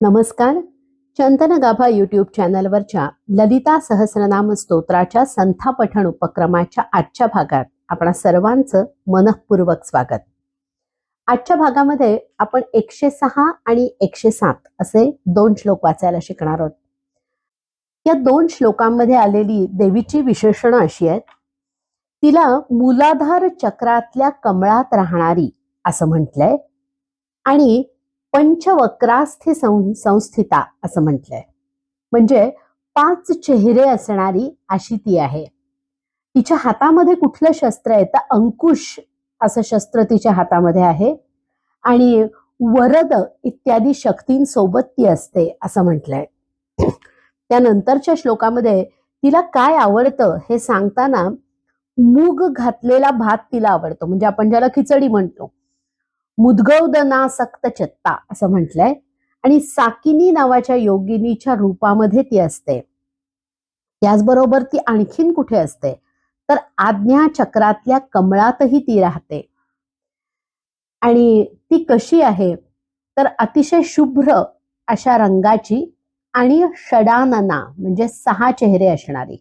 नमस्कार. चंदन गाभा यूट्यूब चॅनलवरच्या ललिता सहस्रनाम स्तोत्राच्या संथा पठण उपक्रमाच्या आजच्या भागात आपणा सर्वांचं मनःपूर्वक स्वागत. आजच्या भागामध्ये आपण 106 आणि 107 असे 2 श्लोक वाचायला शिकणार आहोत. या 2 श्लोकांमध्ये आलेली देवीची विशेषणं अशी आहेत. तिला मूलाधार चक्रातल्या कमळात राहणारी असं म्हटलंय आणि पंचवक्रास्थी संस्थिता असं म्हटलंय. म्हणजे 5 चेहरे असणारी अशी ती आहे. तिच्या हातामध्ये कुठलं शस्त्र आहे तर अंकुश असं शस्त्र तिच्या हातामध्ये आहे आणि वरद इत्यादी शक्तींसोबत ती असते असं म्हटलंय. त्यानंतरच्या श्लोकामध्ये तिला काय आवडतं हे सांगताना मूग घातलेला भात तिला आवडतो, म्हणजे आपण ज्याला खिचडी म्हणतो. मुद्गौदनासक्त चित्ता असं म्हटलंय आणि साकिनी नावाच्या योगिनीच्या रूपामध्ये ती असते. त्याचबरोबर ती आणखीन कुठे असते तर आज्ञा चक्रातल्या कमळातही ती राहते. आणि ती कशी आहे तर अतिशय शुभ्र अशा रंगाची आणि षडानना म्हणजे 6 चेहरे असणारी.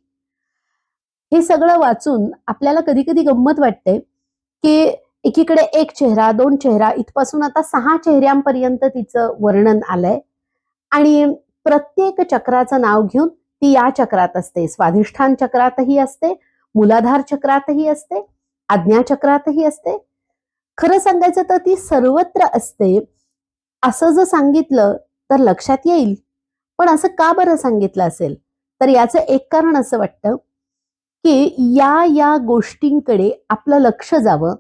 हे सगळं वाचून आपल्याला कधी कधी गंमत वाटते की एकीकडे 1 चेहरा 2 चेहरा इथपासून आता 6 चेहऱ्यांपर्यंत तिचं वर्णन आलंय आणि प्रत्येक चक्राचं नाव घेऊन ती या चक्रात असते. स्वाधिष्ठान चक्रातही असते, मूलाधार चक्रातही असते, आज्ञा चक्रातही असते. खरं सांगायचं तर ती सर्वत्र असते असं जर सांगितलं तर लक्षात येईल. पण असं का बरं सांगितलं असेल तर याचं एक कारण असं वाटतं की या गोष्टींकडे आपलं लक्ष जावं.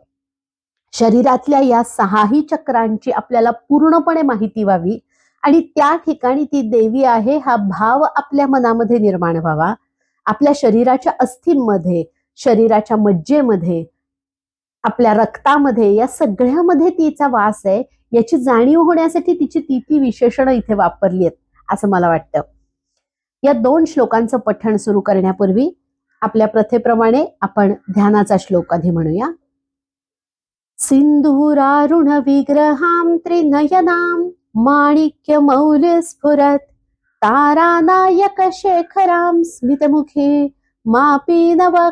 शरीरातल्या या 6ही चक्रांची आपल्याला पूर्णपणे माहिती व्हावी आणि त्या ठिकाणी ती देवी आहे हा भाव आपल्या मनामध्ये निर्माण व्हावा. आपल्या शरीराच्या अस्थिंमध्ये, शरीराच्या मज्जेमध्ये, आपल्या रक्तामध्ये, या सगळ्यामध्ये तिचा वास आहे याची जाणीव होण्यासाठी तिची ती विशेषणं इथे वापरली आहेत असं मला वाटतं. या 2 श्लोकांचं पठण सुरू करण्यापूर्वी आपल्या प्रथेप्रमाणे आपण ध्यानाचा श्लोक आधी म्हणूया. सिंधुरारुण विग्रहां त्रिनयनां माणिक्यमौल्य स्फुरत् तारानायक शेखरां स्मितमुखे मापीनवक्षोरुहां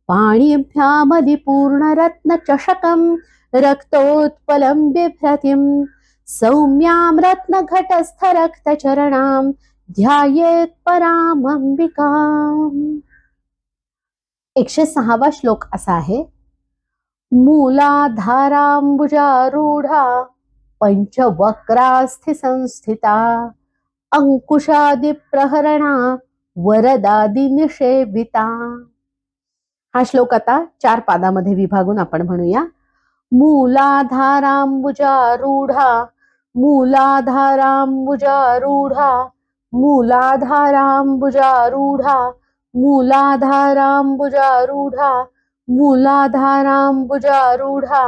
पाणिभ्यामलिपूर्णरत्नचषकं रक्तोत्पलं बिभ्रतिं सौम्यां रत्नघटस्थरक्तचरणां ध्यायेत् परामंबिकाम्. 106वा श्लोक असा आहे. मूलाधारांबुजारूढा पंचवक्रास्थि संस्थिता अंकुशादिप्रहरणा वरदादि निषेविता. हा श्लोक आता 4 पादामध्ये विभागून आपण म्हणूया. मूलाधारांबुजारूढा मूलाधारांबुजारूढा मूलाधारांबुजारूढा मूलाधारांबुजारूढा मूलाधारांबुजारूढा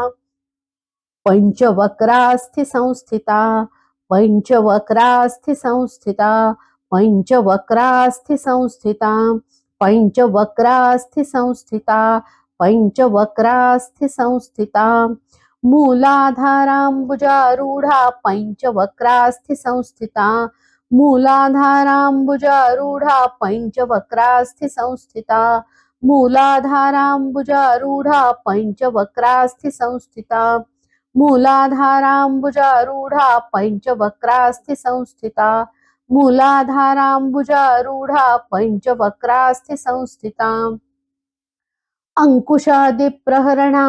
पंचवक्रास्थि संस्थिता पंचवक्रास्थि संस्थिता पंचवक्रास्थि संस्थिता पंचवक्रास्थि संस्थिता पंचवक्रास्थि संस्थिता मूलाधारांबुजारूढा पंचवक्रास्थि संस्थिता मूलाधारांबुजारूढा पंचवक्रास्थि संस्थिता मूलाधारांबुजारूढा पंचवक्रास्थि संस्थिता मूलाधारांबुजारूढा पंचवक्रास्थि संस्थिता मूलाधारांबुजारूढा पंचवक्रास्थि संस्थिता अंकुशादिप्रहरणा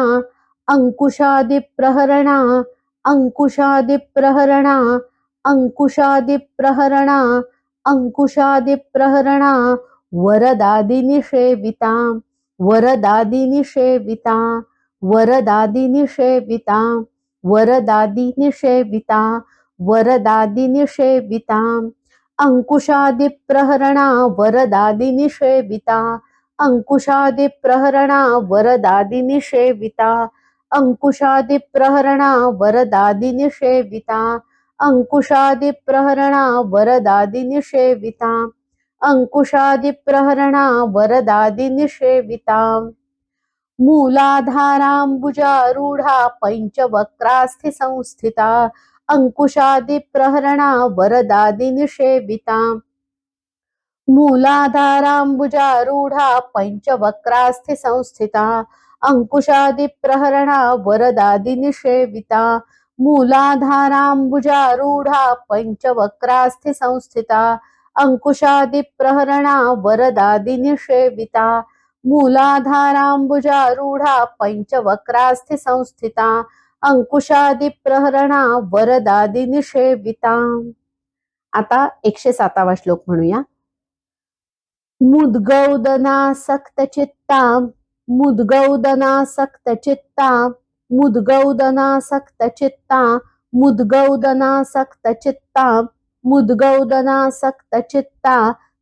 अंकुशादिप्रहरणा अंकुशादिप्रहरणा अंकुशादिप्रहरणा अंकुशादिप्रहरणा वरदादिनिषेविता वरदादिनिषेविता वरदादिनिषेविता वरदादिनिषेविता वरदादिनिषेविता अंकुशादिप्रहरणा वरदादिनिषेविता अंकुशादिप्रहरणा वरदादिनिषेविता अंकुशादिप्रहरणा वरदादिनिषेविता अंकुशादिप्रहरणा वरदादिनिषेविता अंकुशादिप्रहरणा वरदादिनिषेविता मूलाधारांबुजारूढा पंचवक्रास्थि संस्थिता अंकुशादि प्रहरणा वरदादि निषेविता मूलाधारांबुजारूढा पंचवक्रास्थे संस्थिता अंकुशादि प्रहरणा वरदादि निषेविता मूलाधारांबुजारूढा पंचवक्रास्थे संस्थिता अंकुशादि प्रहरणा वरदादि निषेविता मूलाधारांबुजारूढा पंचवक्रास्थे संस्थिता अंकुशादि प्रहरणा वरदादि निषेविता. आता 107वा श्लोक म्हणूया. मुद्गौदनासक्त चित्ता मुद्गौदनासक्त चित्ता मुद्गौदनासक्त चित्ता मुद्गौदनासक्त चित्ता मुद्गौदनासक्त चित्ता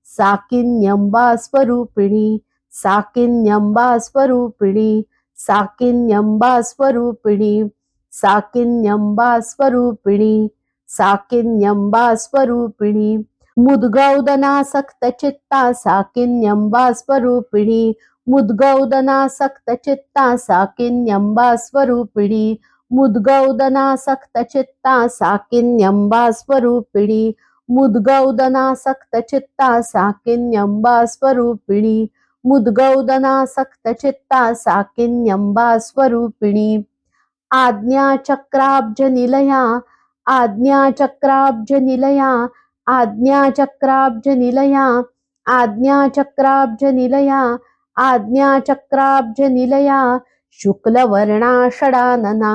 साकिन्यंबा स्वरूपिणी साकिन्यंबा स्वरूपिणी साकिन्यंबा स्वरूपिणी साकिन्यंबा स्वरूपिणी साकिन्यंबा स्वरूपिणी मुद्गौदनासक्त चित्ता साकिन्यंबा स्वरूपिणी मुद्गौदनासक्त चित्ता साकिन्यंबा स्वरूपिणी मुद्गौदनासक्त चित्ता साकिन्यंबा स्वरूपिणी मुद्गौदनासक्त चित्ता साकिन्यंबा स्वरूपिणी मुद्गौदनासक्त चित्ता साकिन्यंबा स्वरूपिणी आज्ञाचक्राब्ज निलया आज्ञाचक्राब्ज निलया आज्ञाचक्राब्ज निलया आज्ञाचक्राब्ज निलया आज्ञाचक्राब्ज निलया शुक्लवर्णा षडानना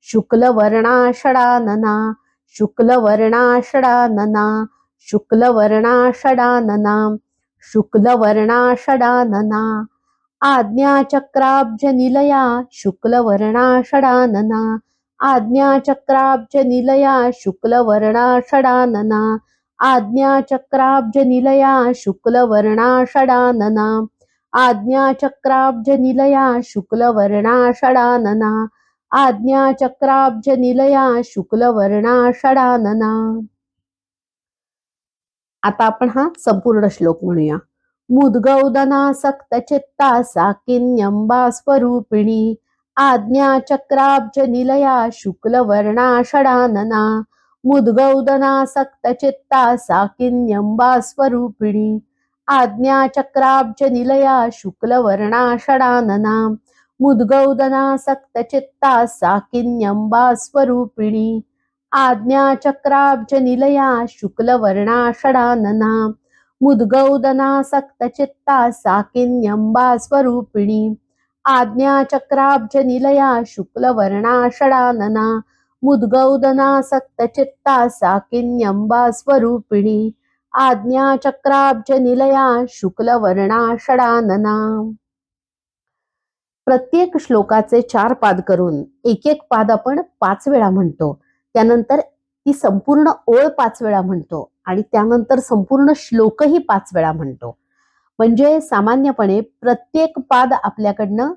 शुक्लवर्णा षडानना शुक्लवर्णा षडानना शुक्लवर्णा षडानना शुक्लवर्णा षडानना आज्ञाचक्राब्ज निलया शुक्लवर्णा षडानना आज्ञाचक्राब्ज निलया शुक्लवर्णा षडानना आज्ञाचक्राब्ज निलया शुक्लवर्णा षडानना आज्ञाचक्राब्ज निलया शुक्लवर्णा षडानना आज्ञाचक्राब्ज निलया शुक्लवर्णा षडानना. आता आपण हा संपूर्ण श्लोक म्हणूया. मुद्गौदनासक्त चित्ता साकिन्यंबा स्वरूपिणी आज्ञाचक्राब्ज निलया शुक्लवर्णा षडानना मुद्गौदनासक्त चित्ता साकिन्यंबा स्वरूपिणी आज्ञाचक्राब्ज निलया शुक्लवर्णा षडानना मुद्गौदनासक्त चित्ता साकिन्यंबा स्वरूपिणी आज्ञाचक्राब्ज निलया शुक्लवर्णा षडानना मुद्गौदनासक्त चित्ता साकिन्यंबा स्वरूपिणी आज्ञाचक्राब्ज निलया शुक्लवर्णा षडानना मुद्गौदनासक्त चित्ता साकिन्यंबा स्वरूपिणी आज्ञाचक्राब्ज निलया शुक्लवर्णा षडानना. प्रत्येक श्लोकाचे 4 पाद करून एक एक पाद आपण 5 वेळा म्हणतो. त्यानंतर ती संपूर्ण ओळ 5 वेळा म्हणतो आणि त्यानंतर संपूर्ण श्लोकही 5 वेळा म्हणतो. म्हणजे सामान्यपणे प्रत्येक पाद आपल्याकडनं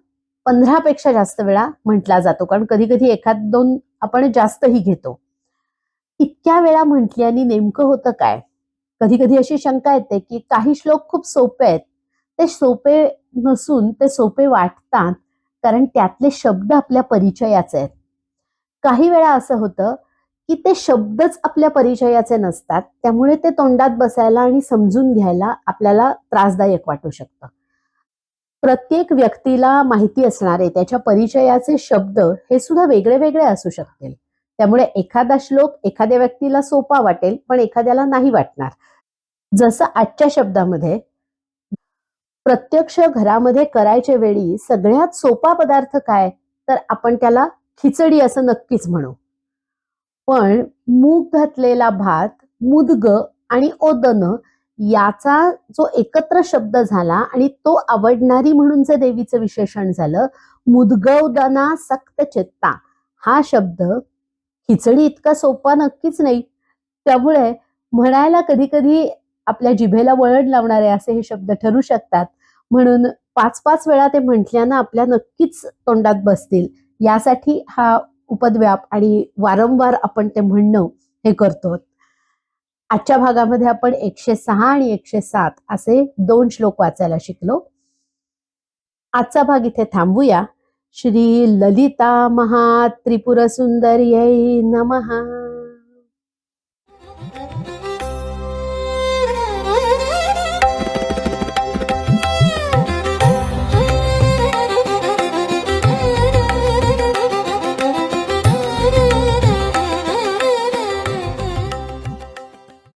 15 पेक्षा जास्त वेळा म्हटला जातो, कारण कधी कधी एखाद दोन आपण जास्तही घेतो. इतक्या वेळा म्हटल्याने नेमकं होतं काय? कधी कधी अशी शंका येते की काही श्लोक खूप सोपे आहेत, ते सोपे नसून ते सोपे वाटतात कारण त्यातले शब्द आपल्या परिचयाचे आहेत. काही वेळा असं होतं की ते शब्दच आपल्या परिचयाचे नसतात, त्यामुळे ते तोंडात बसायला आणि समजून घ्यायला आपल्याला त्रासदायक वाटू शकतं. प्रत्येक व्यक्तीला माहिती असणारे त्याच्या परिचयाचे शब्द हे सुद्धा वेगळे वेगळे असू शकतील. त्यामुळे एखादा श्लोक एखाद्या व्यक्तीला सोपा वाटेल पण एखाद्याला नाही वाटणार. जसं आजच्या शब्दामध्ये प्रत्यक्ष घरामध्ये करायच्या वेळी सगळ्यात सोपा पदार्थ काय, तर आपण त्याला खिचडी असं नक्कीच म्हणू. पण मूग घातलेला भात, मुदग आणि ओदन याचा जो एकत्र शब्द झाला आणि तो आवडणारी म्हणून जे देवीचं विशेषण झालं, मुद्गौदनासक्त चित्ता, हा शब्द खिचडी इतका सोपा नक्कीच नाही. त्यामुळे म्हणायला कधी कधी आपल्या जिभेला वळण लावणारे असे हे शब्द ठरू शकतात. म्हणून 5-5 वेळा ते म्हटल्यानं आपल्या नक्कीच तोंडात बसतील, यासाठी हा उपद्व्याप आणि वारंवार आपण ते म्हणणं हे करतो. आजच्या भागामध्ये आपण 106 आणि 107 असे 2 श्लोक वाचायला शिकलो. आजचा भाग इथे थांबूया. श्री ललिता महात्रिपुर सुंदर्यै नमः.